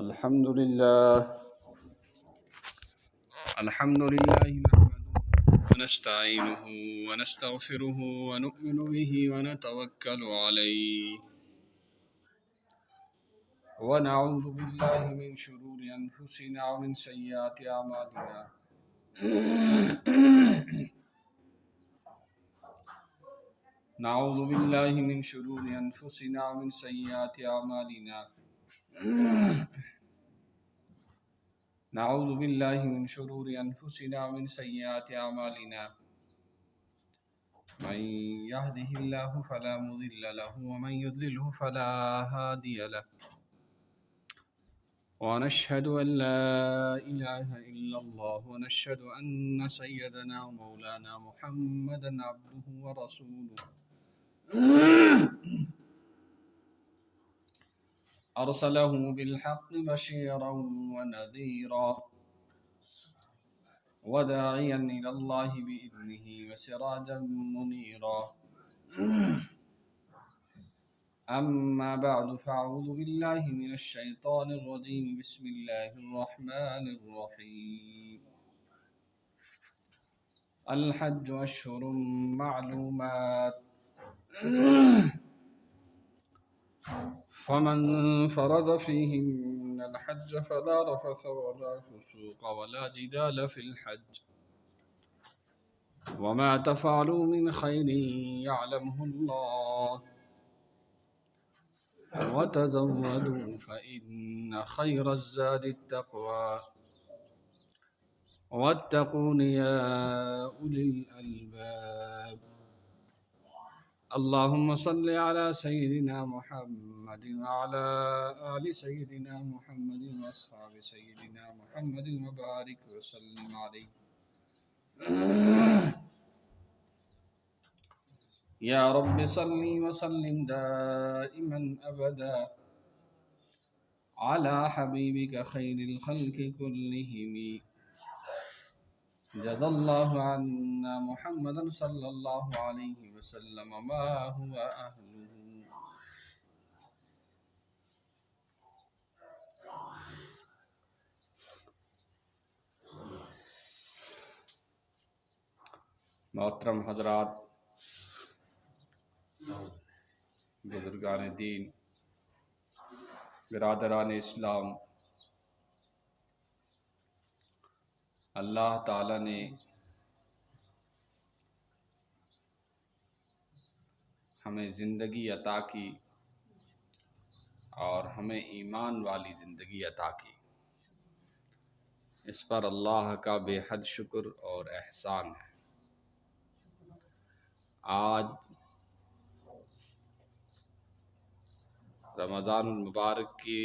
الحمد لله نحمده ونستعينه ونستغفره ونؤمن به ونتوكل عليه ونعوذ بالله من شرور أنفسنا ومن سيئات أعمالنا نعوذ بالله من شرور أنفسنا ومن سيئات أعمالنا نعوذ بالله من شرور أنفسنا ومن سيئات أعمالنا من يهده الله فلا مضل له ومن يضلله فلا هادي له ونشهد أن لا إله إلا الله ونشهد أن سيدنا ومولانا محمدا عبده ورسوله أرسله بالحق بشيرا ونذيرا وداعيا إلى الله بإذنه وسراجا منيرا أما بعد فأعوذ بالله من الشيطان الرجيم بسم الله الرحمن الرحيم الحج أشهر معلومات فمن فرض فيهن الحج فلا رفث ولا فسوق ولا جدال في الحج وما تفعلوا من خير يعلمه الله وتزودوا فإن خير الزاد التقوى واتقون يا أولي الألباب اللهم صل على سيدنا محمد وعلى آل سيدنا محمد وأصحاب سيدنا محمد وبارك وسلم عليه يا رب صل وسلم دائما أبدا على حبيبك خير الخلق كلهم جزا الله عنا محمدا صلى الله عليه وسلم ما هو أهله محترم حضرات، بزرگان دین، برادران اسلام، اللہ تعالیٰ نے ہمیں زندگی عطا کی اور ہمیں ایمان والی زندگی عطا کی۔ اس پر اللہ کا بے حد شکر اور احسان ہے۔ آج رمضان المبارک کی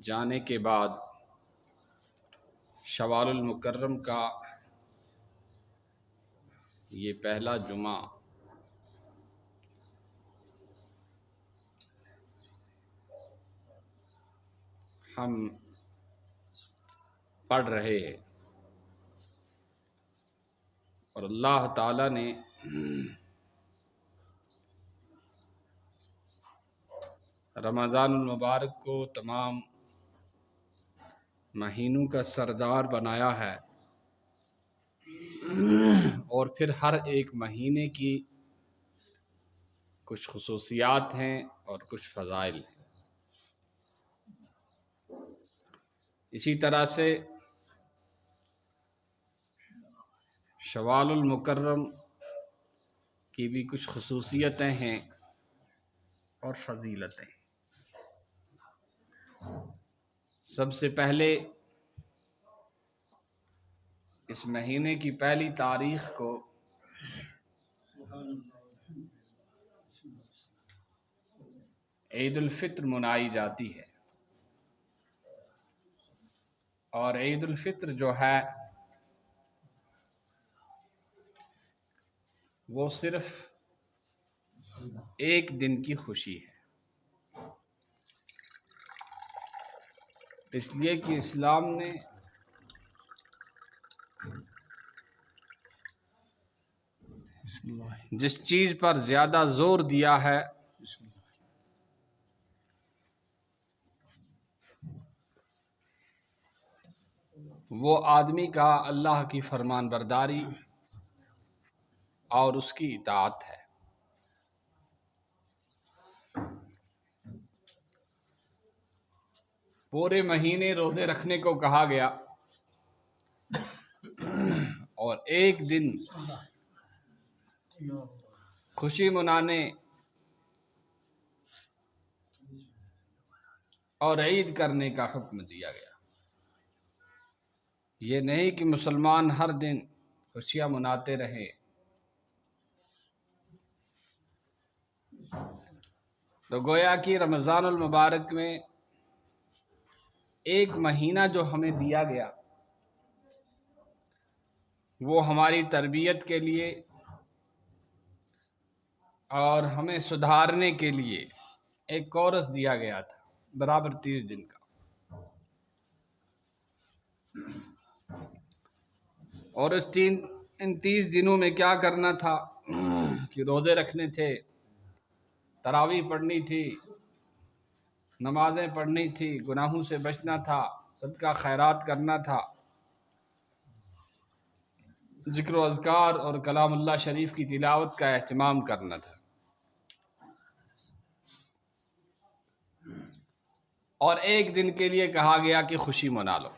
جانے کے بعد شوال المکرم کا یہ پہلا جمعہ ہم پڑھ رہے ہیں، اور اللہ تعالیٰ نے رمضان المبارک کو تمام مہینوں کا سردار بنایا ہے، اور پھر ہر ایک مہینے کی کچھ خصوصیات ہیں اور کچھ فضائل ہیں۔ اسی طرح سے شوال المکرم کی بھی کچھ خصوصیتیں ہیں اور فضیلتیں۔ سب سے پہلے اس مہینے کی پہلی تاریخ کو عید الفطر منائی جاتی ہے، اور عید الفطر جو ہے وہ صرف ایک دن کی خوشی ہے، اس لیے کہ اسلام نے جس چیز پر زیادہ زور دیا ہے وہ آدمی کا اللہ کی فرمان برداری اور اس کی اطاعت ہے۔ پورے مہینے روزے رکھنے کو کہا گیا اور ایک دن خوشی منانے اور عید کرنے کا حکم دیا گیا۔ یہ نہیں کہ مسلمان ہر دن خوشیاں مناتے رہیں۔ تو گویا کہ رمضان المبارک میں ایک مہینہ جو ہمیں دیا گیا وہ ہماری تربیت کے لیے اور ہمیں سدھارنے کے لیے ایک کورس دیا گیا تھا برابر 30 دن کا، اور ان 30 دنوں میں کیا کرنا تھا کہ روزے رکھنے تھے، تراویح پڑھنی تھی، نمازیں پڑھنی تھی، گناہوں سے بچنا تھا، صدقہ خیرات کرنا تھا، ذکر و اذکار اور کلام اللہ شریف کی تلاوت کا اہتمام کرنا تھا، اور ایک دن کے لیے کہا گیا کہ خوشی منا لو۔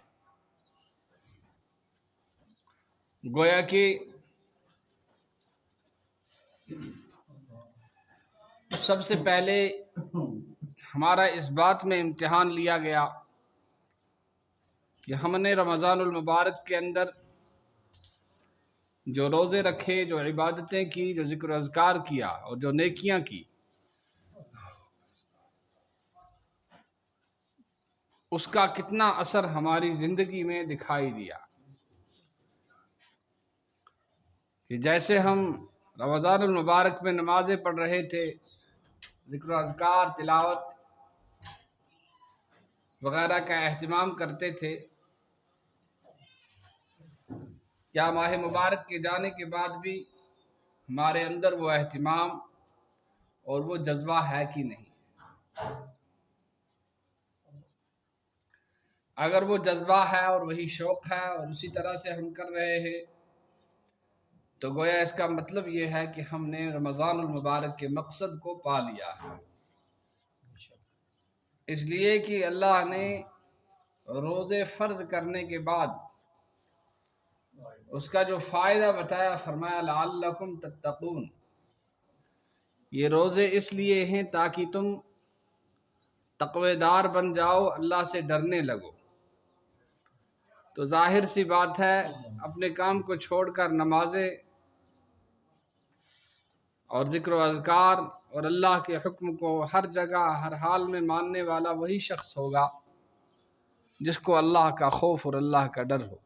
گویا کہ سب سے پہلے ہمارا اس بات میں امتحان لیا گیا کہ ہم نے رمضان المبارک کے اندر جو روزے رکھے، جو عبادتیں کی، جو ذکر و اذکار کیا اور جو نیکیاں کی، اس کا کتنا اثر ہماری زندگی میں دکھائی دیا۔ کہ جیسے ہم رمضان المبارک میں نمازیں پڑھ رہے تھے، ذکر و اذکار، تلاوت وغیرہ کا اہتمام کرتے تھے، کیا ماہ مبارک کے جانے کے بعد بھی ہمارے اندر وہ اہتمام اور وہ جذبہ ہے کہ نہیں؟ اگر وہ جذبہ ہے اور وہی شوق ہے اور اسی طرح سے ہم کر رہے ہیں تو گویا اس کا مطلب یہ ہے کہ ہم نے رمضان المبارک کے مقصد کو پا لیا ہے۔ اس لیے کہ اللہ نے روزے فرض کرنے کے بعد اس کا جو فائدہ بتایا، فرمایا لعلکم تتقون، یہ روزے اس لیے ہیں تاکہ تم تقوی دار بن جاؤ، اللہ سے ڈرنے لگو۔ تو ظاہر سی بات ہے، اپنے کام کو چھوڑ کر نمازیں اور ذکر و اذکار اور اللہ کے حکم کو ہر جگہ ہر حال میں ماننے والا وہی شخص ہوگا جس کو اللہ کا خوف اور اللہ کا ڈر ہو،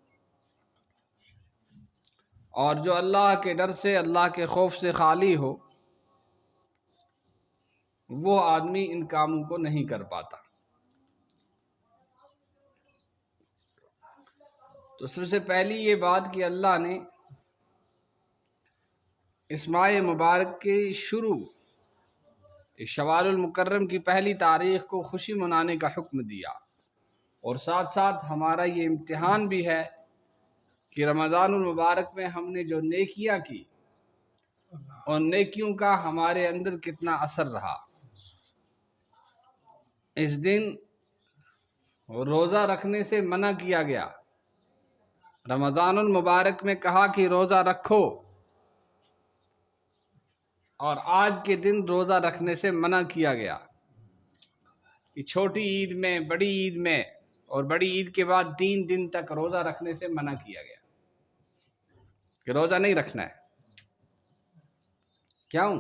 اور جو اللہ کے ڈر سے، اللہ کے خوف سے خالی ہو، وہ آدمی ان کاموں کو نہیں کر پاتا۔ تو سب سے پہلی یہ بات کہ اللہ نے اس ماہ مبارک کے شروع شوال المکرم کی پہلی تاریخ کو خوشی منانے کا حکم دیا، اور ساتھ ساتھ ہمارا یہ امتحان بھی ہے کہ رمضان المبارک میں ہم نے جو نیکیاں کی اور نیکیوں کا ہمارے اندر کتنا اثر رہا۔ اس دن روزہ رکھنے سے منع کیا گیا، رمضان المبارک میں کہا کہ روزہ رکھو، اور آج کے دن روزہ رکھنے سے منع کیا گیا کہ چھوٹی عید میں، بڑی عید میں اور بڑی عید کے بعد 3 دن تک روزہ رکھنے سے منع کیا گیا کہ روزہ نہیں رکھنا ہے۔ کیوں؟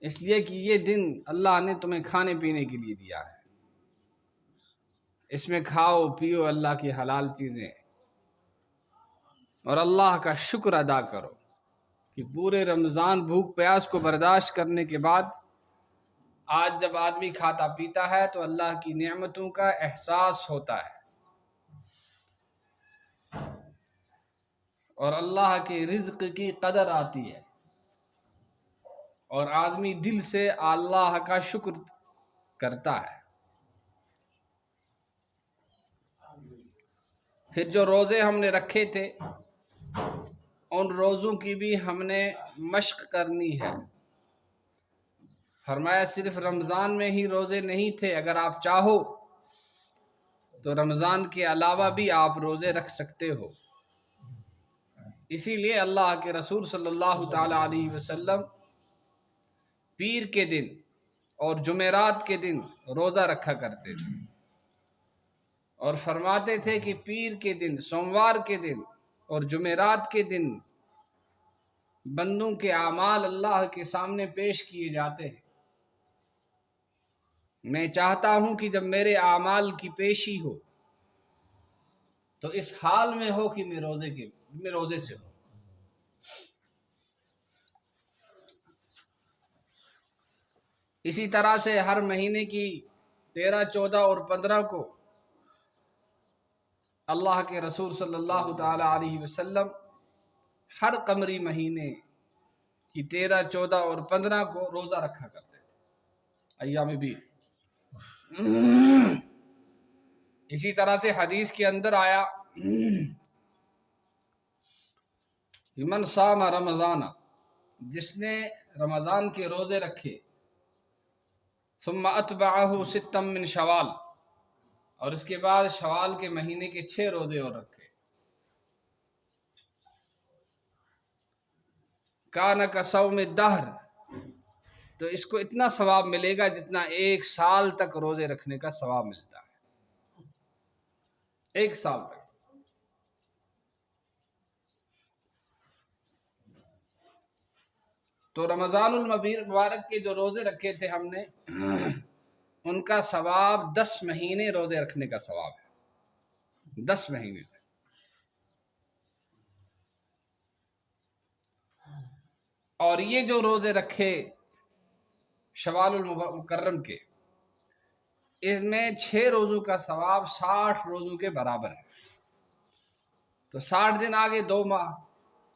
اس لیے کہ یہ دن اللہ نے تمہیں کھانے پینے کے لیے دیا ہے، اس میں کھاؤ پیو اللہ کی حلال چیزیں، اور اللہ کا شکر ادا کرو کہ پورے رمضان بھوک پیاس کو برداشت کرنے کے بعد آج جب آدمی کھاتا پیتا ہے تو اللہ کی نعمتوں کا احساس ہوتا ہے، اور اللہ کے رزق کی قدر آتی ہے، اور آدمی دل سے اللہ کا شکر کرتا ہے۔ پھر جو روزے ہم نے رکھے تھے ان روزوں کی بھی ہم نے مشق کرنی ہے۔ فرمایا صرف رمضان میں ہی روزے نہیں تھے، اگر آپ چاہو تو رمضان کے علاوہ بھی آپ روزے رکھ سکتے ہو۔ اسی لیے اللہ کے رسول صلی اللہ تعالی علیہ وسلم پیر کے دن اور جمعرات کے دن روزہ رکھا کرتے تھے، اور فرماتے تھے کہ پیر کے دن، سوموار کے دن اور جمعرات کے دن بندوں کے اعمال اللہ کے سامنے پیش کیے جاتے ہیں۔ میں چاہتا ہوں کہ جب میرے اعمال کی پیشی ہو تو اس حال میں ہو کہ میں روزے سے ہوں۔ اسی طرح سے ہر مہینے کی 13، 14 اور 15 کو اللہ کے رسول صلی اللہ تعالی علیہ وسلم ہر قمری مہینے کی 13، 14 اور 15 کو روزہ رکھا کرتے تھے، ایام بیض۔ اسی طرح سے حدیث کے اندر آیا من صام رمضان، جس نے رمضان کے روزے رکھے، ثم اتبعہ ستا من شوال، اور اس کے بعد شوال کے مہینے کے 6 روزے اور رکھے، کان کصوم الدہر، تو اس کو اتنا ثواب ملے گا جتنا 1 سال تک روزے رکھنے کا ثواب ملتا ہے، 1 سال تک۔ تو رمضان المبارک کے جو روزے رکھے تھے ہم نے، ان کا ثواب 10 مہینے روزے رکھنے کا ثواب ہے، 10 مہینے تک۔ اور یہ جو روزے رکھے شوال المکرم کے، اس میں 6 روزوں کا ثواب 60 روزوں کے برابر ہے۔ تو 60 دن آگے 2 ماہ،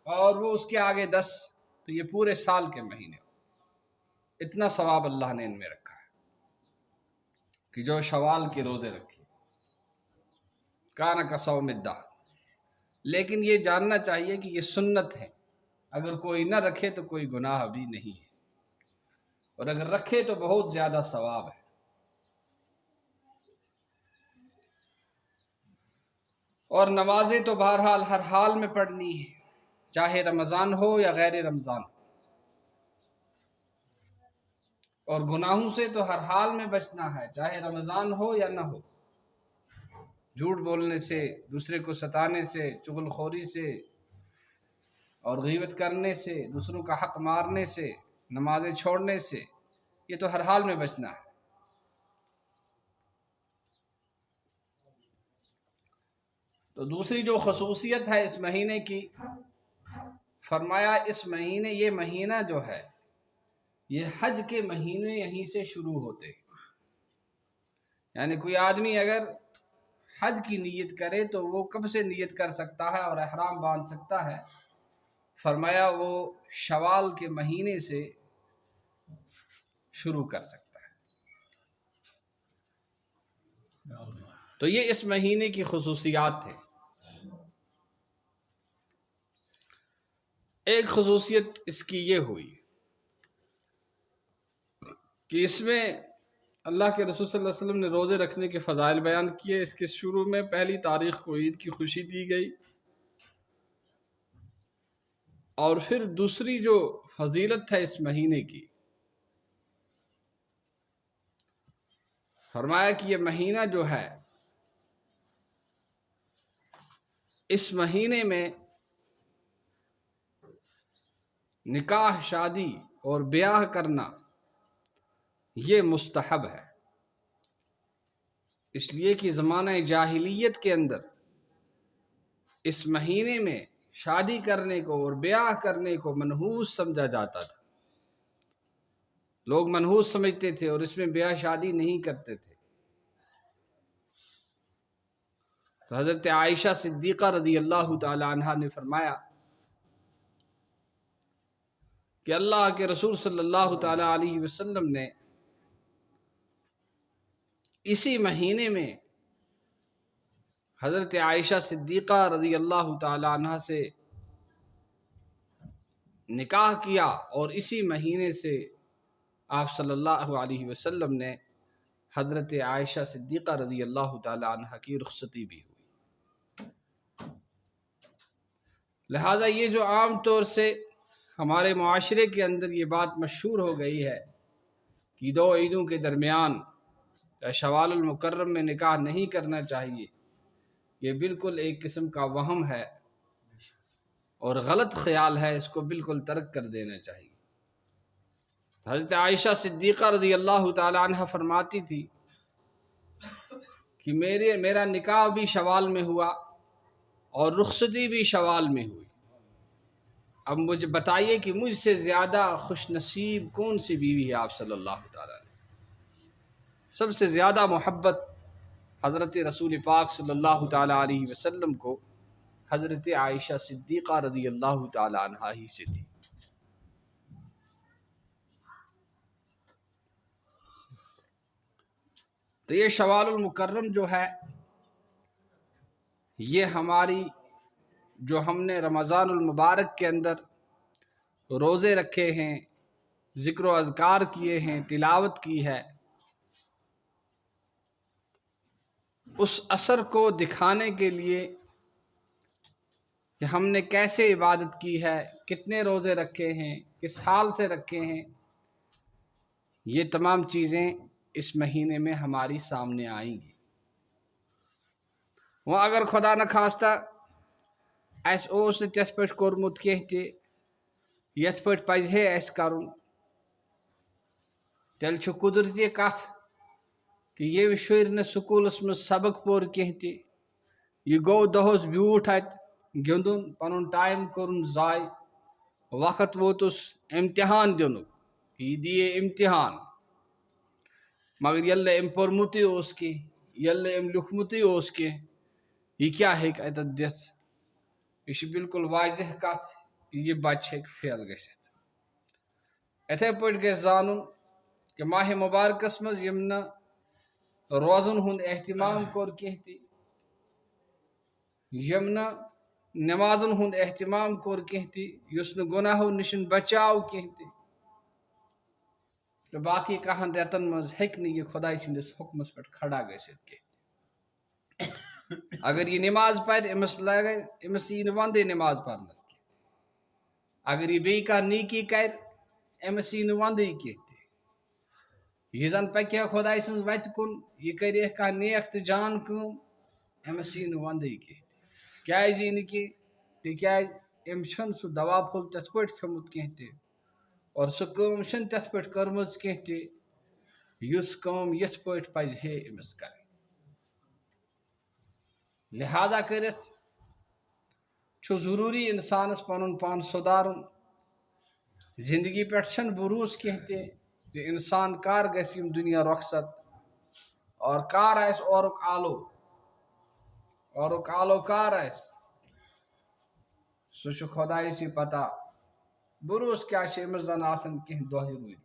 اور وہ اس کے آگے 10، تو یہ پورے سال کے مہینے، اتنا ثواب اللہ نے ان میں رکھا ہے کہ جو شوال کے روزے رکھے، کان کصوم الدہر۔ لیکن یہ جاننا چاہیے کہ یہ سنت ہے، اگر کوئی نہ رکھے تو کوئی گناہ بھی نہیں ہے، اور اگر رکھے تو بہت زیادہ ثواب ہے۔ اور نمازیں تو بہرحال ہر حال میں پڑھنی ہے، چاہے رمضان ہو یا غیر رمضان، اور گناہوں سے تو ہر حال میں بچنا ہے، چاہے رمضان ہو یا نہ ہو۔ جھوٹ بولنے سے، دوسرے کو ستانے سے، چغل خوری سے اور غیبت کرنے سے، دوسروں کا حق مارنے سے، نمازیں چھوڑنے سے، یہ تو ہر حال میں بچنا ہے۔ تو دوسری جو خصوصیت ہے اس مہینے کی، فرمایا اس مہینے، یہ مہینہ جو ہے یہ حج کے مہینے یہیں سے شروع ہوتے ہیں۔ یعنی کوئی آدمی اگر حج کی نیت کرے تو وہ کب سے نیت کر سکتا ہے اور احرام باندھ سکتا ہے؟ فرمایا وہ شوال کے مہینے سے شروع کر سکتا ہے۔ تو یہ اس مہینے کی خصوصیات ہیں۔ ایک خصوصیت اس کی یہ ہوئی کہ اس میں اللہ کے رسول صلی اللہ علیہ وسلم نے روزے رکھنے کے فضائل بیان کیے۔ اس کے شروع میں پہلی تاریخ کو عید کی خوشی دی گئی، اور پھر دوسری جو فضیلت ہے اس مہینے کی، فرمایا کہ یہ مہینہ جو ہے، اس مہینے میں نکاح، شادی اور بیاہ کرنا یہ مستحب ہے، اس لیے کہ زمانہ جاہلیت کے اندر اس مہینے میں شادی کرنے کو اور بیاہ کرنے کو منحوس سمجھا جاتا تھا، لوگ منحوس سمجھتے تھے اور اس میں بیاہ شادی نہیں کرتے تھے۔ تو حضرت عائشہ صدیقہ رضی اللہ تعالی عنہا نے فرمایا کہ اللہ کے رسول صلی اللہ تعالی علیہ وسلم نے اسی مہینے میں حضرت عائشہ صدیقہ رضی اللہ تعالی عنہ سے نکاح کیا، اور اسی مہینے سے آپ صلی اللہ علیہ وسلم نے حضرت عائشہ صدیقہ رضی اللہ تعالی عنہ کی رخصتی بھی ہوئی۔ لہذا یہ جو عام طور سے ہمارے معاشرے کے اندر یہ بات مشہور ہو گئی ہے کہ دو عیدوں کے درمیان شوال المکرم میں نکاح نہیں کرنا چاہیے، یہ بالکل ایک قسم کا وہم ہے اور غلط خیال ہے، اس کو بالکل ترک کر دینا چاہیے۔ حضرت عائشہ صدیقہ رضی اللہ تعالی عنہ فرماتی تھی کہ میرا نکاح بھی شوال میں ہوا اور رخصتی بھی شوال میں ہوئی۔ اب مجھے بتائیے کہ مجھ سے زیادہ خوش نصیب کون سی بیوی ہے آپ صلی اللہ تعالیٰ علیہ وسلم؟ سب سے زیادہ محبت حضرت رسول پاک صلی اللہ تعالیٰ علیہ وسلم کو حضرت عائشہ صدیقہ رضی اللہ تعالیٰ عنہا ہی سے تھی۔ تو یہ شوال المکرم جو ہے، یہ ہماری جو ہم نے رمضان المبارک کے اندر روزے رکھے ہیں، ذکر و اذکار کیے ہیں، تلاوت کی ہے، اس اثر کو دکھانے کے لیے کہ ہم نے کیسے عبادت کی ہے، کتنے روزے رکھے ہیں، کس حال سے رکھے ہیں، یہ تمام چیزیں اس مہینے میں ہماری سامنے آئیں گی۔ وہ اگر خدا نخواستہ اس اوس نہٕ تِتھ پٲٹھۍ کوٚرمُت کینٛہہ تہِ یتھ پٲٹھۍ پزِ ہے اَسہِ کَرُن، تیٚلہِ چھُ قُدرتی کتھ کہ ییٚمہِ شُرۍ نہٕ سکوٗلس منٛز سبق پوٚر کینٛہہ تہِ، یہِ گوٚو دۄہس بیوٗٹھ اَتہِ گِنٛدُن، پنُن ٹایم کوٚرُن ضایہِ، وقت ووتُس امتحان دِنُک کہ یہِ دِیے امتحان، مگر ییٚلہِ نہٕ أمۍ پوٚرمُتٕے اوس کینٛہہ، ییٚلہِ نہٕ أمۍ لیوٗکھمُتٕے اوس کینٛہہ، یہِ کیٛاہ ہیٚکہِ اَتٮ۪تھ دِتھ؟ یہ چھِ بالکل واضح کتھ کہ یہ بچہ ہیٚکہِ فیل گٔژھِتھ۔ اِتھے پٲٹھۍ گژھِ زانُن کہ ماہ مبارکس منٛز یِم نہٕ روزن ہُنٛد اہتمام کوٚر کینٛہہ تہِ، یِم نہٕ نمازن ہُنٛد اہتمام کوٚر کینٛہہ تہِ، یُس نہٕ گۄناہو نِش بچاو کینٛہہ تہِ، تہٕ باقٕے کاہن رٮ۪تن منٛز ہیٚکہِ نہٕ یہِ خۄداے سٕنٛدِس حُکمس پٮ۪ٹھ کھڑا گٔژھِتھ کینٛہہ۔ اگر یہ نماز پرِ أمِس لگہِ أمِس یی نہٕ وندے نماز پرنس کینٛہہ، اگر یہ بیٚیہِ کانٛہہ نیکی کرِ أمِس یی نہٕ وندے کینٛہہ تہِ، یہِ زن پکہِ ہا خۄداے سٕنٛز وتہِ کُن، یہِ کرِ ہا کانٛہہ نیک تہٕ جان کٲم، أمِس یی نہٕ وندے کینٛہہ تہِ۔ کیٛازِ یی نہٕ کینٛہہ؟ تِکیٛازِ أمۍ چھُنہٕ سُہ دوا پھوٚل تِتھ پٲٹھۍ کھیوٚمُت کینٛہہ تہِ، اور سُہ کٲم چھنہٕ تِتھ پٲٹھۍ کٔرمٕژ کینٛہہ تہِ یُس کٲم یِتھ پٲٹھۍ پزِ ہے أمِس کرٕنۍ۔ لہذا کٔرِتھ چھُ ضروٗری انسانس پنُن پان سُدھارُن۔ زندگی پٮ۪ٹھ چھنہٕ بروٗسہٕ کینٛہہ تہِ زِ انسان کر گژھِ یِم دُنیا رۄخصت اور کر آسہِ اورُک آلو، اورُک آلو کر آسہِ سُہ چھُ خۄدایسٕے پتہ، بروٗسہٕ کیٛاہ چھِ أمِس زن آسان کینٛہہ دۄہ روٗدمٕتۍ۔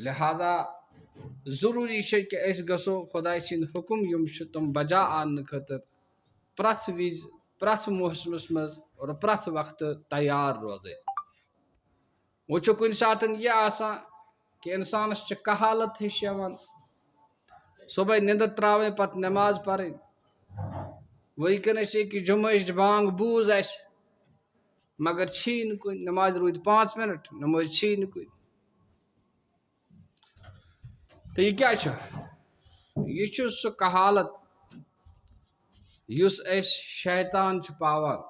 لہذا ضروٗری چھُ کہ أسۍ گژھو خۄداے سٕنٛدۍ حُکم یِم چھِ تِم بجا اننہٕ خٲطرٕ پرٛٮ۪تھ وِزِ، پرٛٮ۪تھ موسمس منٛز اور پرٛٮ۪تھ وقتہٕ تیار روزٕنۍ۔ وۄنۍ چھُ کُنہِ ساتہٕ یہِ آسان کہ انسانس چھِ کہالت ہِش یِوان، صبحٲے نِندٕر ترٛاوٕنۍ پتہٕ نٮ۪ماز پرٕنۍ، وٕنکٮ۪نس ییٚکہِ جُمعٕچ بانگ بوٗز اسہِ مگر چھی نہٕ کُنہِ، نٮ۪مازِ روٗدۍ 5 منٹ، نٮ۪ماز چھی نہٕ کُنہِ۔ تہٕ یہِ کیٛاہ چھُ؟ یہِ چھُ سُہ کہالت یُس أسۍ شیطان چھُ پاوان،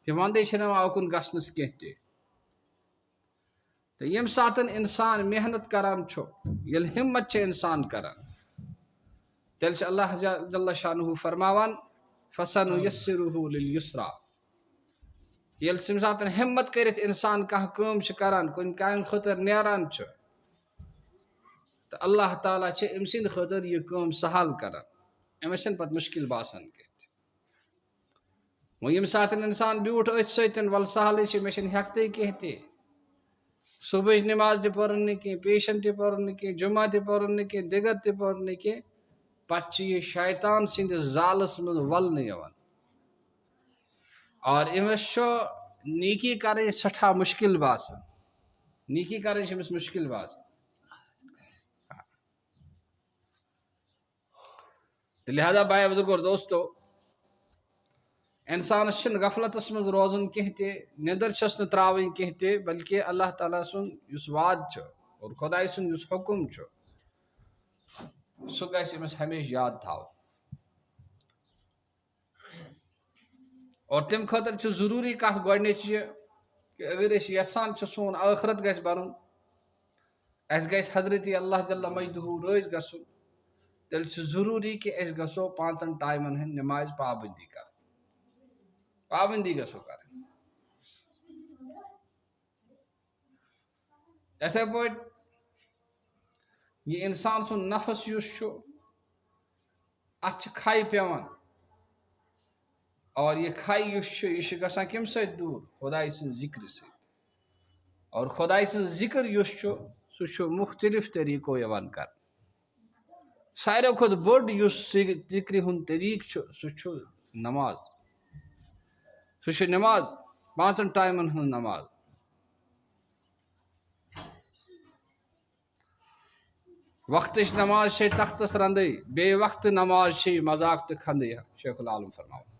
تہِ وندے چھِنہٕ یِوان اُکُن گژھنس کینٛہہ تہِ۔ تہٕ ییٚمہِ ساتہٕ انسان محنت کران چھُ، ییٚلہِ ہمت چھُ انسان کران، تیٚلہِ چھُ اللہ جل شانہ فرماوان فَسَنُيَسِّرُهُ لِلْيُسْرَى۔ ییٚلہِ تَمہِ ساتہٕ ہمت کٔرِتھ انسان کانٛہہ کٲم چھُ کران، کُنہِ کامہِ خٲطرٕ نیران چھُ، تہٕ اللہ تعالیٰ چھِ أمۍ سٕنٛدِ خٲطرٕ یہِ کٲم سہل کران، أمِس چھنہٕ پتہٕ مُشکِل باسان کینٛہہ تہِ۔ وۄنۍ ییٚمہِ ساتہٕ انسان بیوٗٹھ أتھۍ سۭتۍ وَلہٕ سہلٕے چھِ، مےٚ چھنہٕ ہٮ۪کتھٕے کینٛہہ تہِ، صبحٕچ نٮ۪ماز تہِ پٔرٕن نہٕ کینٛہہ، پیشن تہِ پوٚرُن نہٕ کینٛہہ، جمعہ تہِ پوٚرُن نہٕ کینٛہہ، دِگر تہِ پوٚرُن نہٕ کینٛہہ، پتہ یہ شیطان سندس زالس من ولنہ یوان اور امس نیکی کریں سٹھا مشکل باسان نیکی کریں امس مشکل باسان لہذا بھائی بزرگ اور دوستو انسانس چھن غفلتس من روزن کہتے ندر چھس نہ تراوین کہتے بلکہ اللہ تعالیٰ سن یس وعد چھ اور خدای سن یس حکم چھ سہ گژھِ امس ہمیشہ یاد تھاو اور تم خاطر چھ ضروری کت گۄڈنِچ یہ کہ اگر اس یژھان چھ سون ٲخرت گژھِ بنُن اس گژھِ حضرت اللہ جل مجدہ رٲضۍ گژھُن تیٚلہِ چھُ ضروٗری کہ أسۍ گژھو پانٛژن ٹایمن ہٕنٛز نماز پابندی کرٕنۍ پابندی گژھو کرٕنۍ یِتھے پٲٹھۍ یہ انسان سُنٛد نفس یُس چھُ اتھ چھِ کھے پیوان اور یہ کھے یُس چھُ یہِ چھُ گژھان کمہِ سۭتۍ دوٗر خداے سٕنٛز ذکرِ سۭتۍ اور خداے سٕنٛز ذکر یُس چھُ سُہ چھُ مختلف طریقو یِوان کرنہٕ ساروی کھۄتہٕ بوٚڑ یُس ذکرِ ہُنٛد طریقہٕ چھُ سُہ چھُ نماز سُہ چھُ نماز پانٛژن ٹایمن ہٕنٛز نماز وقتٕچ نماز چھے تختس رنٛدٕے بیٚیہِ وقتہٕ نماز چھے مذاق تہٕ کھنٛدٕے شیخ العالم فرماوان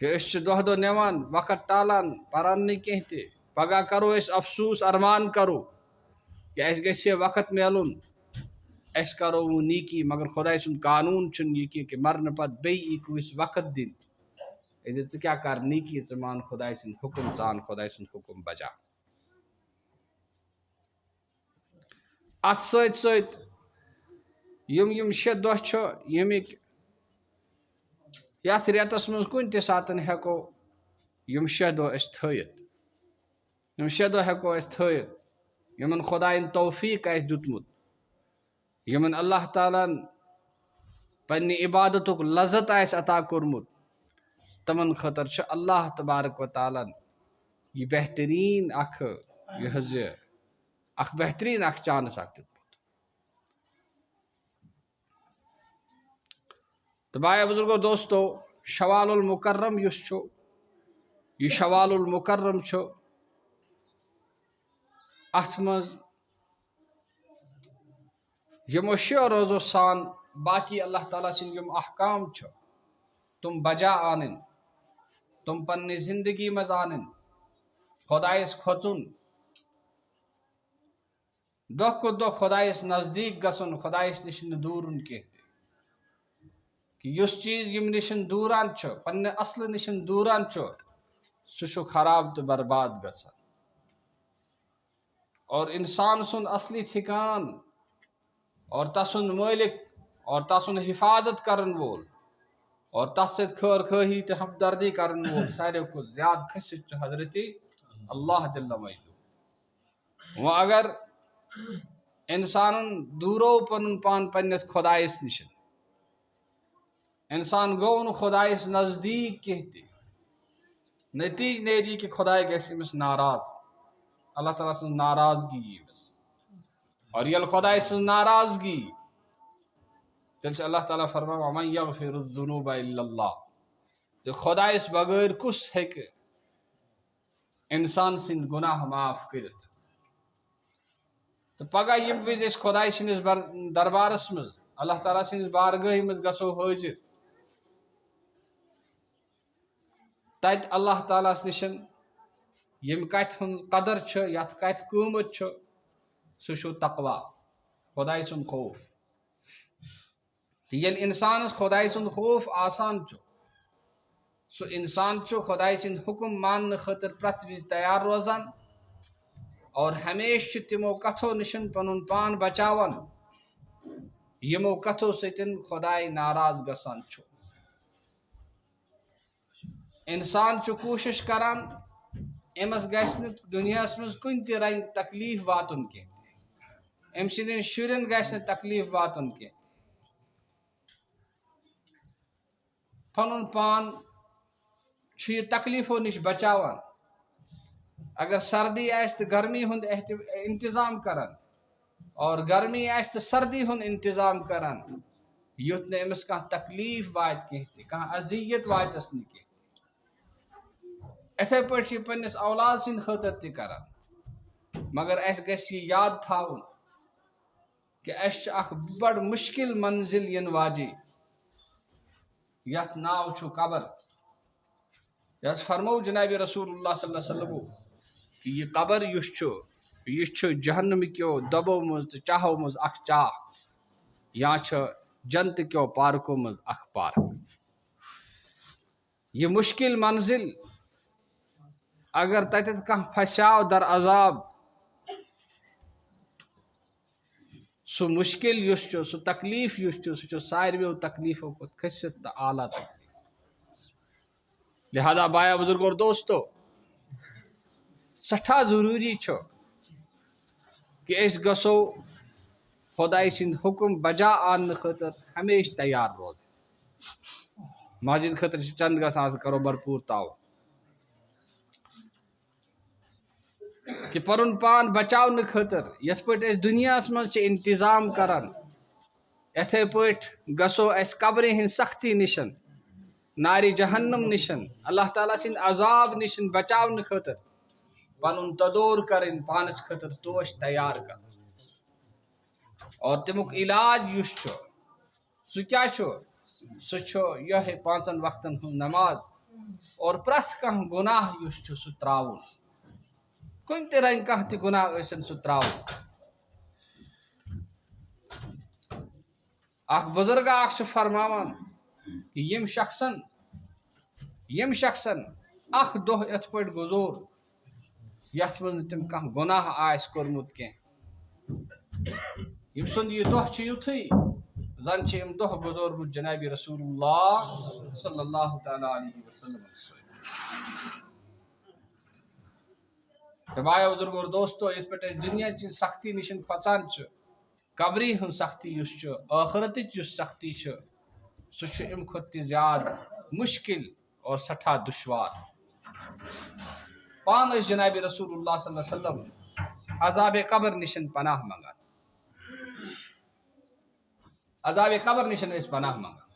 کہ أسۍ چھِ دۄہ دۄہ نِوان وقت ٹالان پران نہٕ کینٛہہ تہِ پگاہ کرو أسۍ افسوٗس ارمان کرو کہ اَسہِ گژھِ ہے وقت میلُن أسۍ کرو وۄنۍ نیکی مگر خداے سُنٛد قانوٗن چھُنہٕ یہِ کینٛہہ کہ مرنہٕ پتہٕ بیٚیہِ یی کٲنٛسہِ وقت دِنہٕ أسۍ ژٕ کیٛاہ کر نیکی ژٕ مان خداے سٕنٛدۍ حُکم ژٕ ان خداے سُنٛد حُکم بجا اتھ سۭتۍ سۭتۍ یِم 6 دۄہ چھِ ییٚمِکۍ یتھ رٮ۪تس منٛز کُنہِ تہِ ساتہٕ ہٮ۪کو یِم 6 دۄہ أسۍ تھٲیِتھ یِم 6 دۄہ ہٮ۪کو أسۍ تھٲیِتھ یِمن خۄدایَن توفیٖق آسہِ دیُتمُت یِمن اللہ تعالیٰ ہن پننہِ عبادتُک لذت آسہِ عطا کوٚرمُت تمن خٲطرٕ چھُ اللہ تبارک و تعالیٰ ہن یہِ بہتریٖن اکھ یہِ حظ یہِ اکھ بہتریٖن اکھ چانس اکھ دیُتمُت تہٕ بھایا بزرگو دوستو شوال المکرم یُس چھُ یہِ شوال المکرم چھُ اتھ منٛز یِمو 6 روزو سان باقی اللہ تعالیٰ سٕنٛدۍ یِم احکام چھِ تِم بجا انٕنۍ تِم پننہِ زندگی منٛز انٕنۍ خۄدایس کھوژُن دۄہ کھۄتہٕ دۄہ خۄدایس نزدیٖک گژھُن خۄدایس نِش نہٕ دوٗرُن کینٛہہ تہِ کہ یُس چیٖز یِم نِشن دوٗران چھُ پننہِ اصلہٕ نِشن دوٗران چھُ سُہ چھُ خراب تہٕ برباد گژھان اور انسان سُنٛد اصلی ٹھِکان اور تسُنٛد مٲلک اور تسُنٛد حفاظت کرن وول اور تس سۭتۍ خٲر خٲہی تہٕ ہمدردی کرن وول ساروی کھۄتہٕ زیادٕ کھٔسِتھ چھُ حضرت اللہ جل مجدہ وۄنۍ اگر انسانن دوٗرو پنُن پان پننِس خۄدایس نِش انسان گوٚو نہٕ خۄدایس نزدیٖک کینٛہہ تہِ نتیٖجہٕ نیرِ یہِ کہ خۄداے گژھِ أمِس ناراض اللہ تعالیٰ سٕنٛز ناراضگی یی أمِس اور ییٚلہِ خۄداے سٕنٛز ناراضگی یی تیٚلہِ چھُ اللہ تعالیٰ فرماوان وَمَن یَغفِرُ الذُّنوٗبَ إِلَّا اللّٰہ تہٕ خۄدایس بغٲر کُس ہیٚکہِ انسان سٕنٛدۍ گۄناہ معاف کٔرِتھ تہٕ پگاہ ییٚمہِ وِزِ أسۍ خۄداے سٕنٛدِس دربارس منٛز اللہ تعالیٰ سٕنٛدِس بارگاہہِ منٛز گژھو حٲضِر تتہِ اللہ تعالیٰ ہس نِش ییٚمہِ کتھِ ہُنٛد قدر چھُ یتھ کتھِ قۭمت چھُ سُہ چھُ تقوا خۄداے سُنٛد خوف تہٕ ییٚلہِ انسانس خۄداے سُنٛد خوف آسان چھُ سُہ انسان چھُ خۄداے سٕنٛدۍ حُکم ماننہٕ خٲطرٕ پرٛٮ۪تھ وِزِ تیار روزان اور ہمیشہٕ چھُ تِمو کتھو نِش پنُن پان بچاوان یِمو کتھو سۭتۍ خۄداے ناراض گژھان چھُ انسان چھُ کوٗشش کران أمِس گژھِ نہٕ دُنیاہس منٛز کُنہِ تہِ رنگہِ تکلیٖف واتُن کینٛہہ أمۍ سٕنٛدٮ۪ن شُرٮ۪ن گژھِ نہٕ تکلیٖف واتُن کینٛہہ پنُن پان چھُ یہِ تکلیٖفو نِش بچاوان اگر سردی آسہِ تہٕ گرمی ہُنٛد انتظام کران اور گرمی آس تو سردی ہن انتظام کران یُتھ نہٕ أمِس کانٛہہ تکلیٖف واتہِ کینٛہہ تہِ کانٛہہ اذیت واتٮ۪س نہٕ کینٛہہ اِتھَے پٲٹھۍ چھِ یہِ پنٛنِس اولاد سٕنٛدِ خٲطرٕ تہِ کران مگر اَسہِ گژھِ یہِ یاد تھاوُن کہ اَسہِ چھِ اکھ بڑٕ مُشکل منزل یِنہٕ واجے یتھ ناو چھُ قبر یہِ حظ فرموو جنابِ رسول اللہ صلی اللہ علیہ وسلمو کہ یہِ قبر یُس چھُ یہِ چھُ جہنمکیو دۄبو منٛز تہٕ چاہو منٛز اکھ چاہ یا چھِ جنتہٕ کیو پارکو منٛز اکھ پارک یہِ مُشکل منزل اگر تتٮ۪تھ کانٛہہ پھسیو در عذاب سُہ مُشکل یُس چھُ سُہ تکلیٖف یُس چھُ سُہ چھُ ساروِیو تکلیٖفو کھۄتہٕ کھٔسِتھ تہٕ اعلیٰ تکلیٖف لہذا بایا بزرگ اور دوستو سٹھاہ ضروٗری چھُ کہ أسۍ گژھو خۄداے سٕنٛدۍ حُکم بجا اننہٕ خٲطرٕ ہمیشہِ تیار روزٕنۍ مسجد خٲطرٕ چھِ چند گژھان آز کرو بھرپوٗر تعاوُن کہ پنُن پان بچاونہٕ خٲطرٕ یتھ پٲٹھۍ أسۍ دُنیاہس منٛز چھِ انتظام کران یِتھَے پٲٹھۍ گژھو أسۍ قبرِ ہٕنٛدۍ سختی نِشن نارِ جہنم نِشن اللہ تعالیٰ سٕنٛدِ عذاب نِشن بچاونہٕ خٲطرٕ پنُن تدور کرٕنۍ پانس خٲطرٕ توش تیار کرُن اور تمیُک علاج یُس چھُ سُہ کیاہ چھُ سُہ چھُ یِہوٚے 5 وقتن ہُنٛد نماز اور پرٛٮ۪تھ کانٛہہ گۄناہ یُس چھُ سُہ ترٛاوُن کُنہِ تہِ رنگہِ کانٛہہ تہِ گۄناہ ٲسِن سُہ ترٛاوُن اکھ بُزرگا اکھ چھُ فرماوان کہ ییٚمۍ شخصن اکھ دۄہ یِتھ پٲٹھۍ گُزور یتھ منٛز نہٕ تٔمۍ کانٛہہ گۄناہ آسہِ کوٚرمُت کینٛہہ ییٚمۍ سُنٛد یہِ دۄہ چھُ یُتھُے زن چھِ أمۍ دۄہ گُزورمُت جنابِ رسول اللہ صلی اللہ تعالیٰ علیہ وسلم تہٕ بایو بزرگ اور دوستو یِتھ پٲٹھۍ أسۍ دُنیا چہِ سختی نِشن کھۄژان چھِ قبری ہٕنٛز سختی یُس چھُ ٲخرتٕچ یُس سختی چھُ سُہ چھُ اَمہِ کھۄتہٕ تہِ زیادٕ مُشکل اور سٹھاہ دُشوار پانہٕ ٲسۍ جنابِ رسول اللہ صلی اللہ علیہ وسلم عذابِ قبر نِشن پناہ منگان عذابِ قبر نِشن ٲسۍ پناہ منگان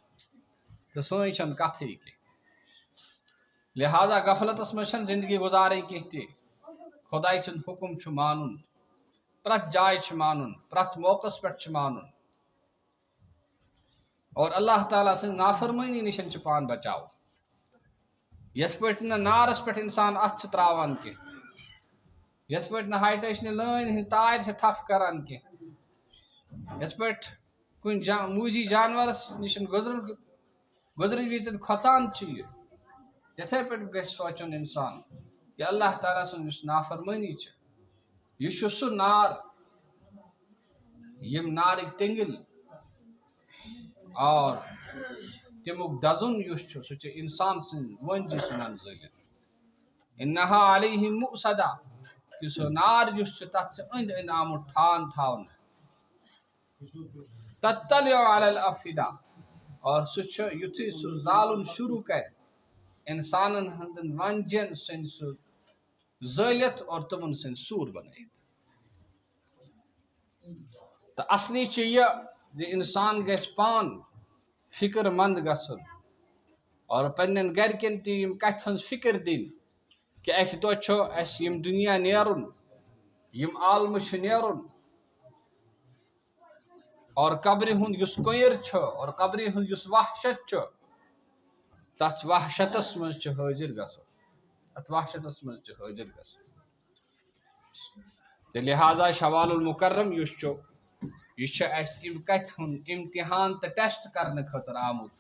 تہٕ سٲنۍ چھنہٕ کتھٕے کینٛہہ لہذا غفلتس منٛز چھنہٕ زندگی گُزارٕنۍ کینٛہہ تہِ خۄداے سُنٛد حُکم چھُ مانُن پرٛٮ۪تھ جایہِ چھُ مانُن پرٛٮ۪تھ موقعس پٮ۪ٹھ چھُ مانُن اور اللہ تعالیٰ سٕنٛز نافرمٲنی نِشن چھُ پان بچاوُن یِتھ پٲٹھۍ نہٕ نارس پٮ۪ٹھ انسان اتھٕ چھُ تراوان کینٛہہ یِتھ پٲٹھۍ نہٕ ہاے ٹیشنہِ لٲنۍ ہٕنٛدۍ تارِ چھِ تھپھ کران کینٛہہ یِتھ پٲٹھۍ کُنہِ موٗجی جانورس نِشن گُزرٕ وِزِ کھۄژان چھُ یہِ تِتھَے پٲٹھۍ گژھِ سونٛچُن انسان کہ اللہ تعالیٰ سٕنٛز یُس نافرمٲنی چھِ یہِ چھُ سُہ نار یِم نارٕکۍ تیٚنگِل اور تمیُک دزُن یُس چھُ سُہ چھُ انسان سٕنٛدۍ وٲنجہِ ژھٕنان زٲلِتھ انہا علیہم مؤصدہ کہ سُہ نار یُس چھُ تتھ چھُ أنٛدۍ أنٛدۍ آمُت ٹھان تھاونہٕ تطلع علی الافئدہ اور سُہ چھُ یُتھُے سُہ زالُن شروع کرِ انسانن ہٕنٛدٮ۪ن وٲنجن ژھٕنہِ سُہ زٲلِتھ اور تِمن ژھٕنہِ سوٗر بنٲیِتھ تہٕ اصلی چھُ یہِ زِ انسان گژھِ پان فکر مند گژھُن اور پننٮ۪ن گرِکٮ۪ن تہِ یِم کتھِ ہٕنٛز فکر دِنۍ کہ اکہِ دۄہ چھُ اسہِ یِم دُنیا نیرُن یِم عالمہٕ چھُ نیرُن اور قبرِ ہُنٛد یُس کۄیِر چھُ اور قبرِ ہُنٛد یُس وحشت چھُ تتھ وحشتس منٛز چھُ حٲضر گژھُن تہٕ لہذا شوال المکرم یُس چھُ یہِ چھُ اسہِ اَمہِ کتھِ ہُنٛد امتحان تہٕ ٹیسٹ کرنہٕ خٲطرٕ آمُت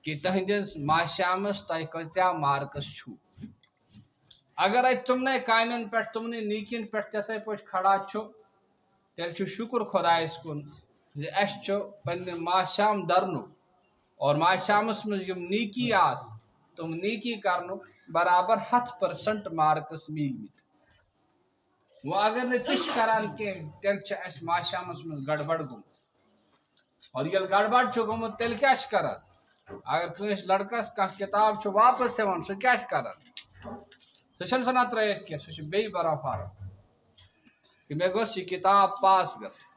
کہ تہنٛدِس ماسیامس تۄہہِ کۭتیاہ مارکس چھُو اگر اتہِ تِمنٕے کامٮ۪ن پٮ۪ٹھ تِمنٕے نیٖکین پٮ۪ٹھ تِتھَے پٲٹھۍ کھڑا چھُ تیٚلہِ چھُ شُکر خۄدایس کُن زِ اسہِ چھُ پننہِ ماسیام درنُک اور ماسیامس منٛز یِم نیٖکی آسہٕ تِم نیٖکی کرنُک برابر 100% مارکس میٖلمٕتۍ وۄنۍ اگر نہٕ تہِ چھِ کران کینٛہہ تیٚلہِ چھِ اسہِ ماسیامس منٛز گڑبڑ گوٚمُت اور ییٚلہِ گڑبڑ چھُ گوٚمُت تیٚلہِ کیاہ چھِ کران اگر کٲنٛسہِ لڑکس کانٛہہ کِتاب چھُ واپس یِوان سُہ کیاہ چھُ کران سُہ چھُنہٕ ژھٕنان ترٲیِتھ کینٛہہ سُہ چھُ بیٚیہِ بران فارم کہ مےٚ گٔژھ یہِ کِتاب پاس گژھٕنۍ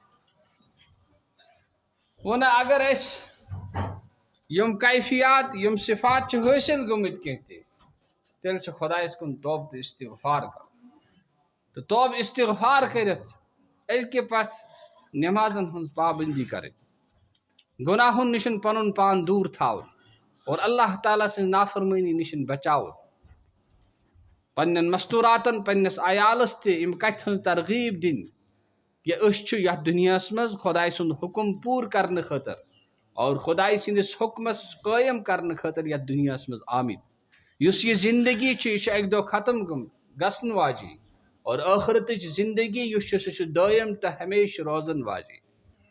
ون اگر اس یم کیفیات یم صفات چھ حاصل گمت کہتے تیل چھ خدایس کن توب تو استغفار کر تو توب استغفار کرت اس کے پس نمازن ہن پابندی کریں گناہن نشن پنن پان دور تھاؤ اور اللہ تعالیٰ سے نافرمانی نشن بچاؤ پنن مستوراتن پنس عیالس تم کتن ترغیب دن کہ یتھ دنیا مز خدائے سند حکم پور کرنے خاطر اور خدائے سندس حکمس قائم کرنے خاطر یتھ دنیا مز آمد اس یہ زندگی یہ اک دہ ختم گھن واجی اور آخرت زندگی سہ دائم تو ہمیشہ روزن واجی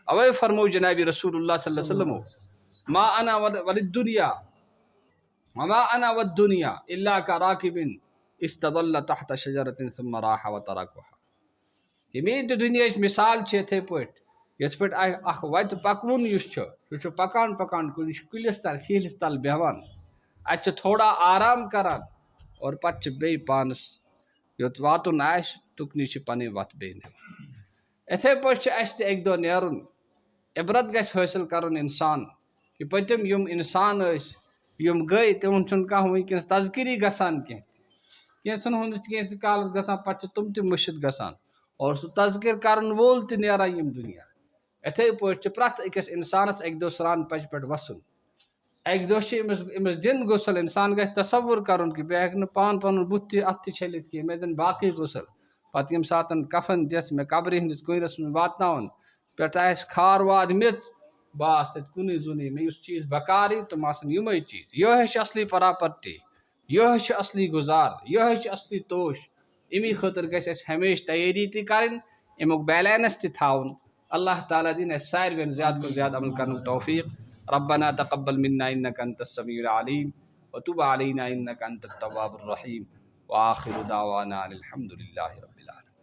اوے فرمو جناب رسول اللہ صلی اللہ علیہ وسلم ما انا والدنیا وما انا والدنیا الا كراكب استظل تحت شجرة ثم راح وتركها یہ میری تو دنیا مثال اتھے پہ یت پہ اخ وت پکون سہ پکان پکان کن کلس تل شیلس تل بیہوان ات تھوڑا آرام کران اور پتہ بی پانس یوت واتن آس تکنی پن وت بی اتھے پہ اس اک دہ نیرن عبرت گھس حاصل کرن انسان کہ پتم یم انسان یم گئی تمن چھ کھانا ونکس تذکری گژھان کینسن ہند کینس کالس گژھان پتہ تم تہ مشت گژھان اور سہ تذکر کرن وول تہ نیران یم دنیا اتھے پہ پرت اکس انسانس اک دہ سران پچ پہ وسن اک دہ امس دن غسل انسان گھس تصور کرن کہ بہ ہیکہ پان پن بت تہ ات چھلت کی مے دن باقی غسل پتہ یم سات کفن دس میں قبر ہندس کنرس میں واتن پہ آس کھار واد میژ باس تت کن زن میں اس چیز بکاری تم آسن یمے چیز یہ اصلی پراپرٹی یہ اصلی گزار یہ اصلی توش امی خاطر گھس اس ہمیشہ تیاری تہ کریں امیک بیلنس تہ تھاؤن اللہ تعالیٰ دین اس ساروین زیادہ کو زیادہ عمل کرنے توفیق ربنا تقبل منا انك انت السميع العليم وتب علينا انك انت التواب الرحيم واخر دعوانا الحمد لله رب العالمين.